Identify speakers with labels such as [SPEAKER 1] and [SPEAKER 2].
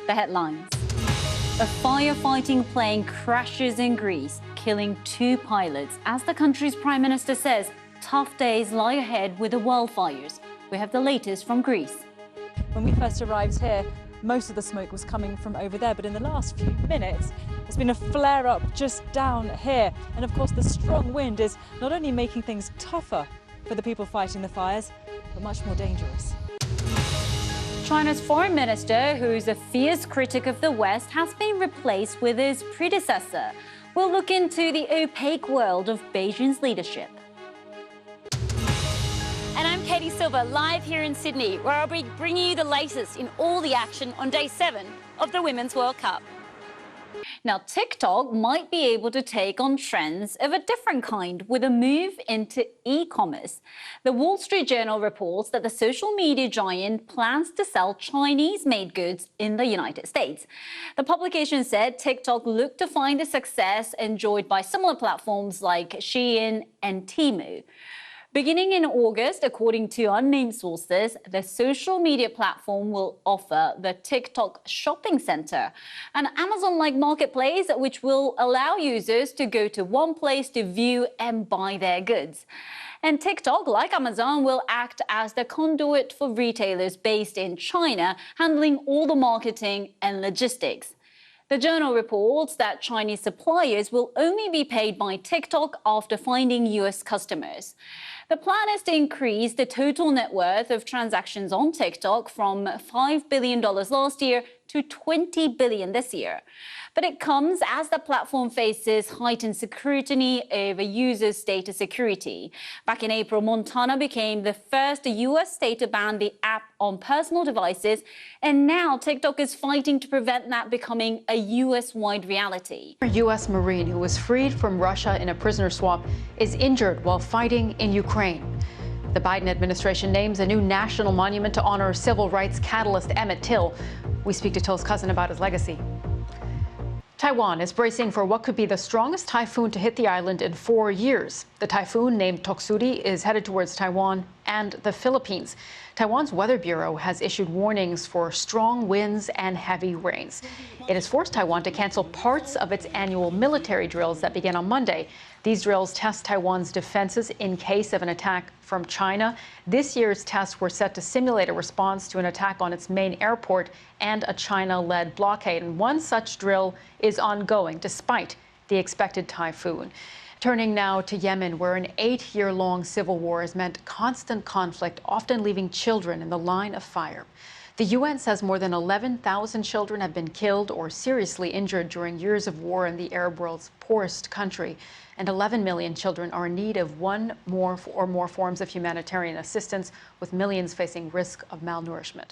[SPEAKER 1] The headlines. A firefighting plane crashes in Greece, killing 2 pilots, as the country's prime minister says tough days lie ahead with the wildfires. We have the latest from Greece.
[SPEAKER 2] When we first arrived here, most of the smoke was coming from over there, but in the last few minutes, there's been a flare-up just down here. And of course, the strong wind is not only making things tougher for the people fighting the fires, but much more dangerous.
[SPEAKER 1] China's foreign minister, who's a fierce critic of the West, has been replaced with his predecessor. We'll look into the opaque world of Beijing's leadership.
[SPEAKER 3] And I'm Katie Silver, live here in Sydney, where I'll be bringing you the latest in all the action on day 7 of the Women's World Cup.
[SPEAKER 1] Now, TikTok might be able to take on trends of a different kind with a move into e-commerce. The Wall Street Journal reports that the social media giant plans to sell Chinese-made goods in the United States. The publication said TikTok looked to find the success enjoyed by similar platforms like Shein and Temu. Beginning in August, according to unnamed sources, the social media platform will offer the TikTok Shopping Center, an Amazon-like marketplace which will allow users to go to one place to view and buy their goods. And TikTok, like Amazon, will act as the conduit for retailers based in China, handling all the marketing and logistics. The journal reports that Chinese suppliers will only be paid by TikTok after finding US customers. The plan is to increase the total net worth of transactions on TikTok from $5 billion last year to $20 billion this year. But it comes as the platform faces heightened scrutiny over users' data security. Back in April, Montana became the first US state to ban the app on personal devices, and now TikTok is fighting to prevent that becoming a US-wide reality.
[SPEAKER 4] A US Marine who was freed from Russia in a prisoner swap is injured while fighting in Ukraine. The Biden administration names a new national monument to honor civil rights catalyst Emmett Till. We speak to Till's cousin about his legacy. Taiwan is bracing for what could be the strongest typhoon to hit the island in 4 years. The typhoon, named Doksuri, is headed towards Taiwan and the Philippines. Taiwan's Weather Bureau has issued warnings for strong winds and heavy rains. It has forced Taiwan to cancel parts of its annual military drills that begin on Monday. These drills test Taiwan's defenses in case of an attack from China. This year's tests were set to simulate a response to an attack on its main airport and a China-led blockade. And one such drill is ongoing despite the expected typhoon. Turning now to Yemen, where an 8-year-long civil war has meant constant conflict, often leaving children in the line of fire. The UN says more than 11,000 children have been killed or seriously injured during years of war in the Arab world's poorest country, and 11 million children are in need of one or more forms of humanitarian assistance, with millions facing risk of malnourishment.